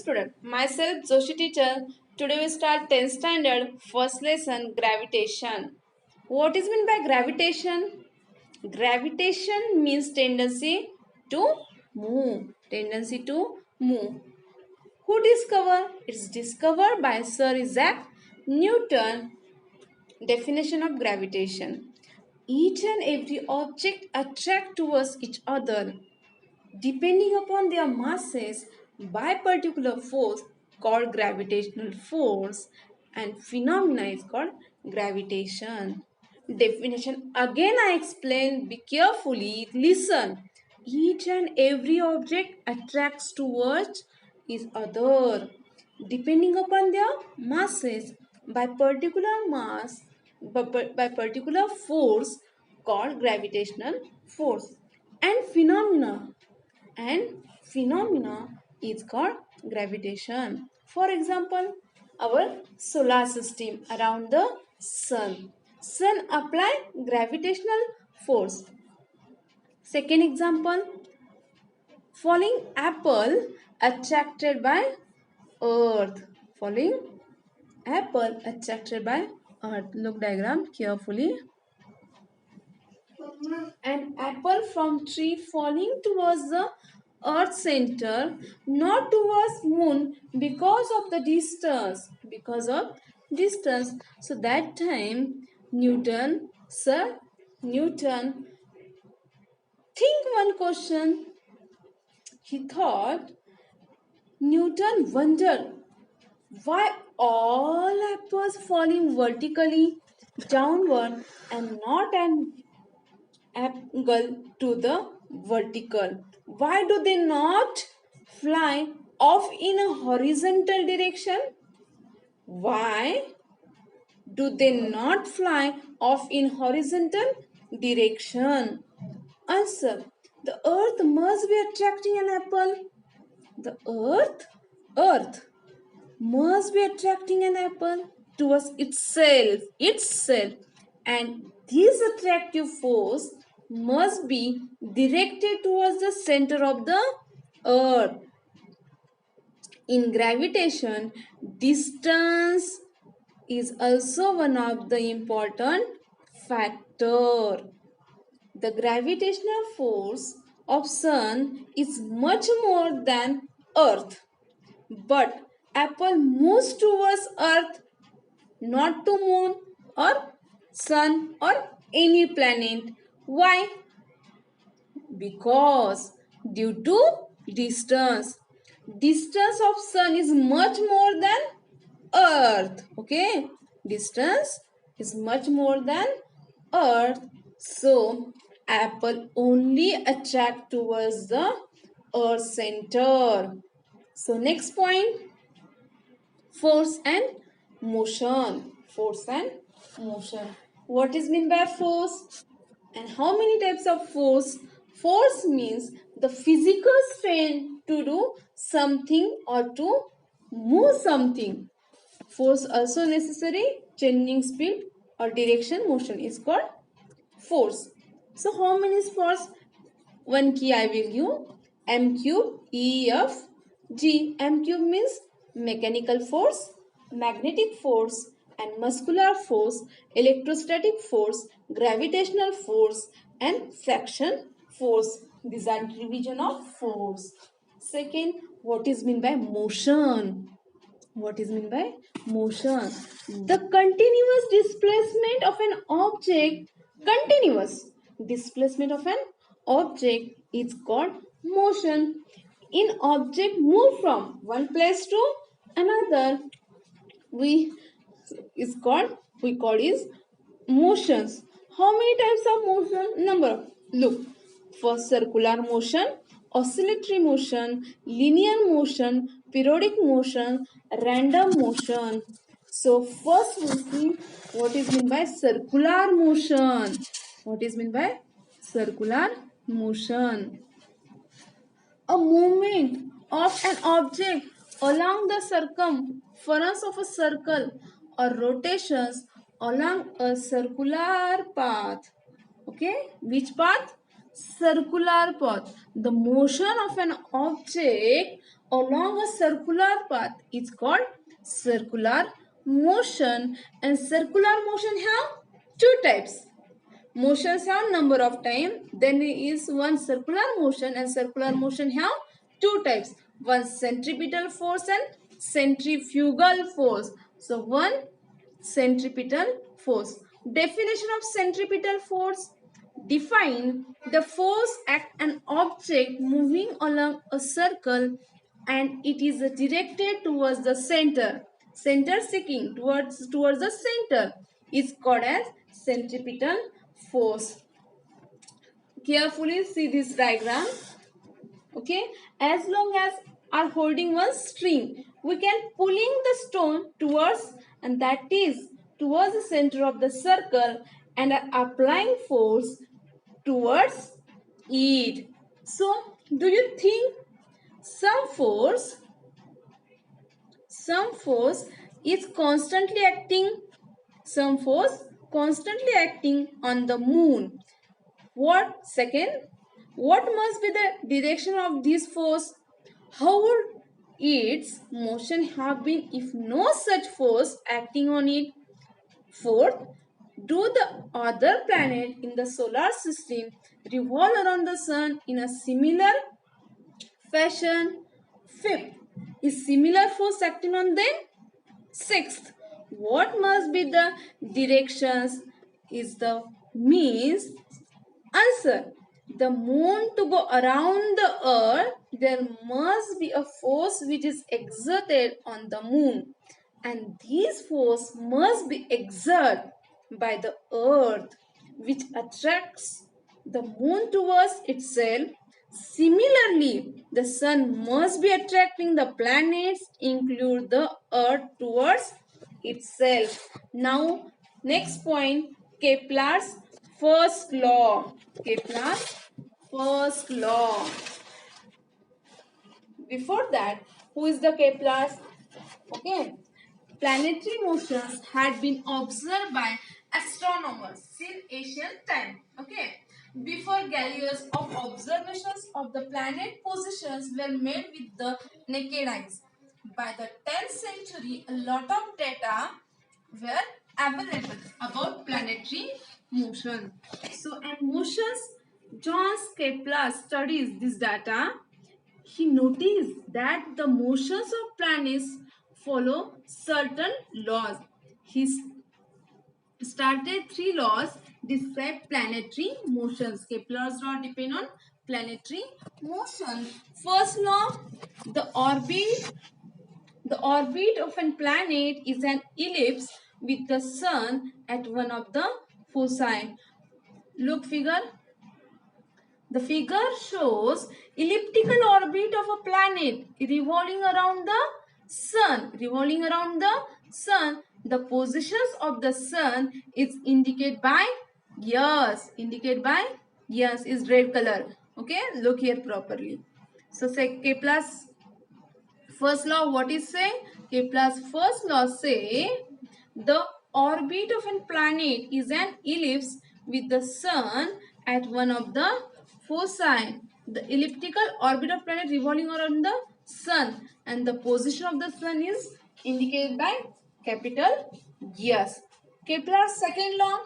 student, myself Joshi teacher. Today we start 10th standard, first lesson, gravitation. What is meant by gravitation? Gravitation means tendency to move. Tendency to move. Who discovered? It's discovered by Sir Isaac Newton. Definition of gravitation. Each and every object attract towards each other depending upon their masses by particular force called gravitational force, and phenomena is called gravitation. Definition again I explain, be carefully listen. Each and every object attracts towards each other depending upon their masses by particular mass by particular force called gravitational force, and phenomena is called gravitation. For example, our solar system around the sun apply gravitational force. Second example, falling apple attracted by earth. Falling apple attracted by earth. Look diagram carefully. An apple from tree falling towards the earth center, not towards moon, because of the distance. So that time Sir Newton think one question. He thought, Newton wondered why all apples falling vertically downward and not an angle to the vertical. Why do they not fly off in a horizontal direction? Why do they not fly off in horizontal direction? Answer. The earth must be attracting an apple. The earth must be attracting an apple towards itself, and this attractive force must be directed towards the center of the earth. In gravitation, distance is also one of the important factor. The gravitational force of sun is much more than earth, but apple moves towards earth, not to moon or sun or any planet. Why? Because due to distance. Distance of sun is much more than earth. Okay, distance is much more than earth, so apple only attract towards the earth center. So next point, force and motion. Force and motion. What is meant by force? And how many types of force? Force means the physical strength to do something or to move something. Force also necessary, changing speed or direction motion is called force. So how many is force? One key I will give. M cube E F G. M cube means mechanical force, magnetic force, and muscular force, electrostatic force, gravitational force, and friction force. These are division of force. Second, what is meant by motion? What is meant by motion? The continuous displacement of an object, continuous displacement of an object is called motion. In object move from one place to another, we call is motions. How many types of motion? Number. Look, first circular motion, oscillatory motion, linear motion, periodic motion, random motion. So first we see what is meant by circular motion. What is meant by circular motion? A movement of an object along the circumference of a circle or rotations along a circular path. Okay, which path? Circular path. The motion of an object along a circular path is called circular motion. And circular motion have two types. Motions have number of time, then is one circular motion, and circular motion have two types, one centripetal force and centrifugal force. So one centripetal force. Definition of centripetal force: define the force at an object moving along a circle and it is directed towards the center. Center seeking towards the center is called as centripetal force. Carefully see this diagram. Okay, as long as are holding one string, we can pulling the stone towards, and that is towards the center of the circle, and are applying force towards it. So do you think some force is constantly acting, some force constantly acting on the moon? What second? What must be the direction of this force? How would its motion have been if no such force acting on it? Fourth, do the other planets in the solar system revolve around the sun in a similar fashion? Fifth, is similar force acting on them? Sixth, what must be the directions? Is the means? Answer: the moon to go around the earth, there must be a force which is exerted on the moon, and this force must be exerted by the earth, which attracts the moon towards itself. Similarly, the sun must be attracting the planets, include the earth, towards itself. Now, next point, Kepler's first law. Kepler's first law. Before that, who is the Kepler's? Okay. Planetary motions had been observed by astronomers since ancient time. Okay. Before Galileo's observations of the planet positions were made with the naked eyes. By the 10th century, a lot of data were available about planetary motion. So, and motions, John Kepler studies this data. He noticed that the motions of planets follow certain laws. He started three laws describe planetary motions. Kepler's law depend on planetary motion. First law, the orbit of a planet is an ellipse with the sun at one of the foci. Look figure. The figure shows elliptical orbit of a planet revolving around the sun. Revolving around the sun. The positions of the sun is indicated by years. Indicated by years is red color. Okay, look here properly. So say Kepler's first law, what is say? Kepler's first law say the orbit of a planet is an ellipse with the sun at one of the foci. The elliptical orbit of planet revolving around the sun, and the position of the sun is indicated by capital yes. Kepler's second law,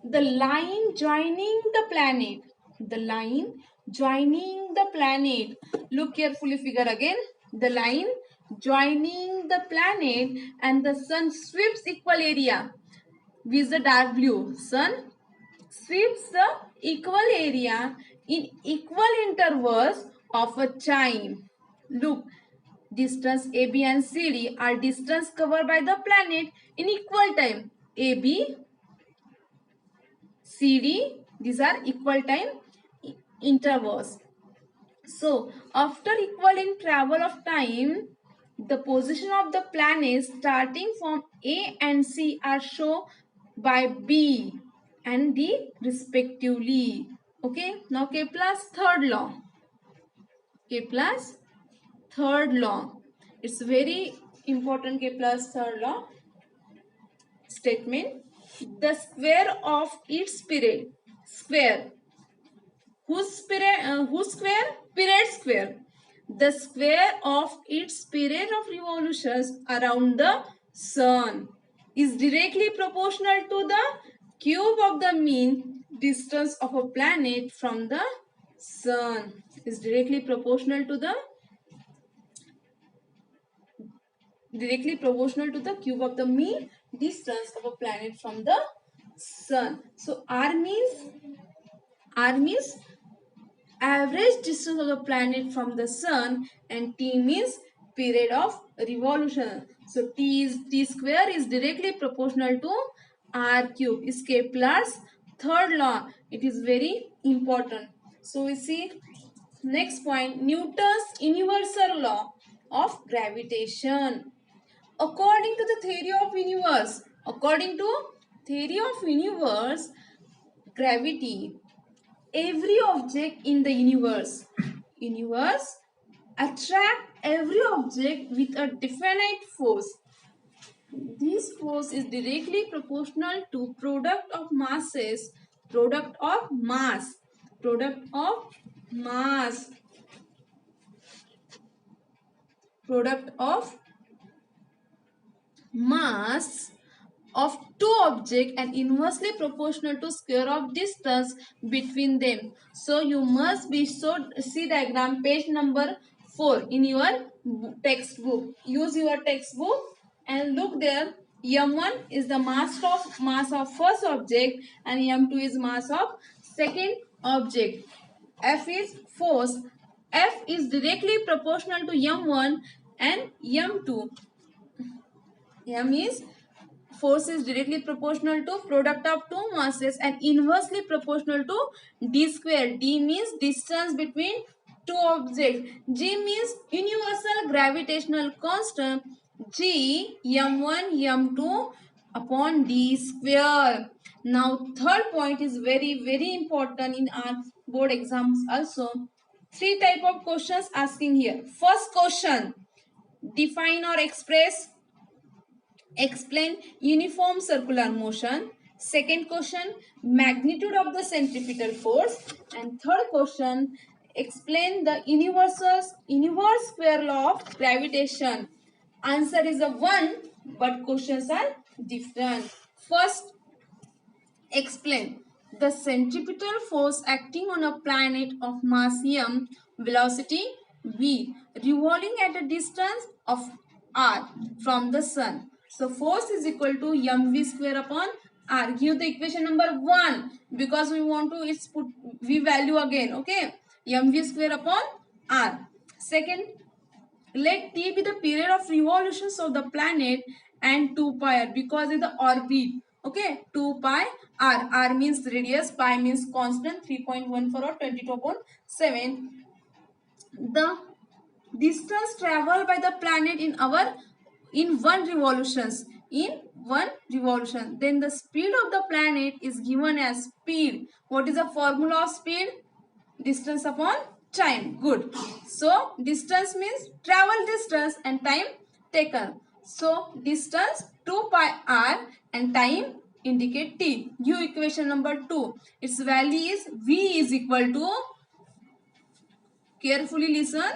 the line joining the planet. The line joining the planet. Look carefully figure again. The line joining the planet and the sun sweeps equal area with the dark blue. Sun sweeps the equal area in equal intervals of a time. Look, distance AB and CD are distance covered by the planet in equal time. AB, CD, these are equal time intervals. So, after equal in travel of time, the position of the planets starting from A and C are shown by B and D respectively. Okay, now Kepler's third law. Kepler's third law. It's very important, Kepler's third law statement. The square of its period. Square. Whose square? Period square. the square of its period of revolutions around the sun is directly proportional to the cube of the mean distance of a planet from the sun. Is directly proportional to the cube of the mean distance of a planet from the sun. So r means average distance of the planet from the sun, and t means period of revolution. So t square is directly proportional to r cube. Is Kepler's third law. It is very important. So we see next point, Newton's universal law of gravitation. According to the theory of universe, gravity, every object in the universe attract every object with a definite force. This force is directly proportional to product of mass of two objects and inversely proportional to square of distance between them. So you must be see diagram page number 4 in your textbook. Use your textbook and look there. M1 is the mass of first object and M2 is mass of second object. F is force. F is directly proportional to M1 and M2. M is force is directly proportional to product of two masses and inversely proportional to d square. D means distance between two objects. G means universal gravitational constant. G m1 m2 upon d square. Now third point is very important in our board exams also. Three type of questions asking here. First question, define or explain uniform circular motion. Second question, magnitude of the centripetal force. And third question, explain the inverse square law of gravitation. Answer is a one, but questions are different. First, explain the centripetal force acting on a planet of mass m, velocity v, revolving at a distance of r from the sun. So force is equal to mv square upon r. Give the equation number 1 because we want to put v value again. Okay, mv square upon r. Second, let t be the period of revolutions of the planet and 2 pi r because it's the orbit. Okay, 2 pi r. R means radius, pi means constant, 3.14 or 22/7. The distance traveled by the planet in one revolution. Then the speed of the planet is given as speed. What is the formula of speed? Distance upon time. Good. So distance means travel distance and time taken. So distance 2 pi r and time indicate t. Give equation number 2. Its value is v is equal to, carefully listen,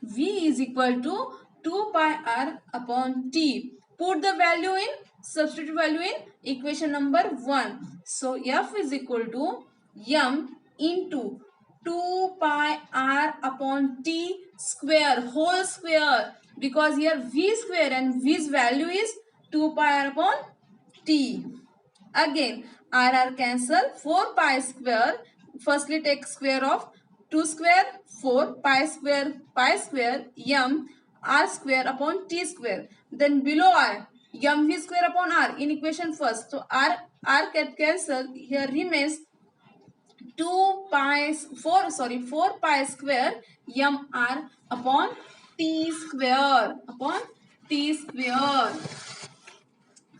v is equal to 2 pi r upon t. Put the value in, substitute value in equation number 1. So f is equal to m into 2 pi r upon t square, whole square, because here v square and v's value is 2 pi r upon t. Again r cancel, 4 pi square, firstly take square of 2 square, 4 pi square m r square upon t square. Then below r, mv square upon r in equation first. So r get cancel, here remains 4 pi square mr upon t square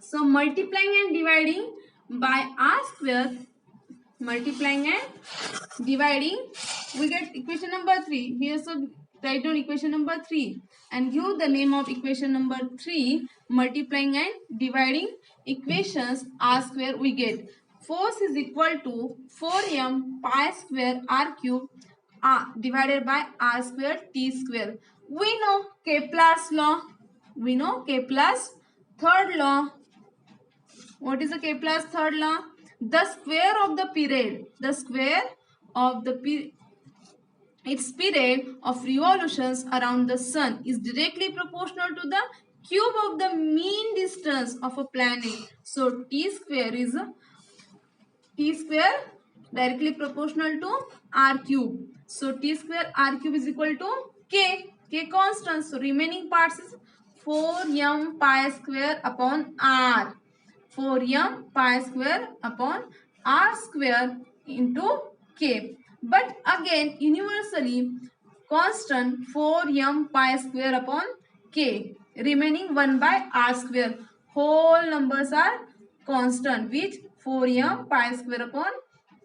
So multiplying and dividing by r square, multiplying and dividing, we get equation number 3. Here, so write down equation number 3 and give the name of equation number 3. Multiplying and dividing equations r square, we get force is equal to 4m pi square r cube divided by r square t square. We know Kepler's law. We know Kepler's third law. What is the Kepler's third law? The square of the period. The square of the its period of revolutions around the sun is directly proportional to the cube of the mean distance of a planet. So t square is directly proportional to r cube. So t square r cube is equal to k constant. So remaining parts is 4m pi square upon r. 4m pi square upon r square into k. But again universally constant 4m pi square upon k, remaining 1 by r square. Whole numbers are constant, which 4m pi square upon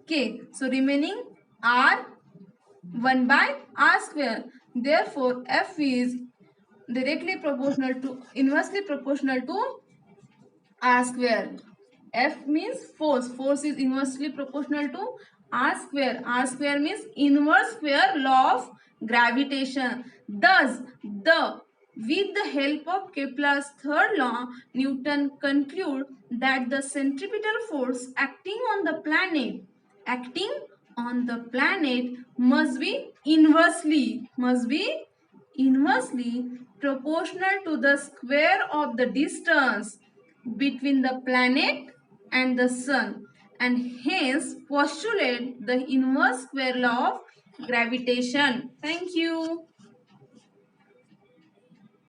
k. So remaining r 1 by r square. Therefore f is directly proportional to, inversely proportional to r square. F means force. Force is inversely proportional to r square. R square means inverse square law of gravitation. Thus, with the help of Kepler's third law, Newton concluded that the centripetal force acting on the planet must be inversely proportional to the square of the distance between the planet and the sun, and hence postulate the inverse square law of gravitation. Thank you.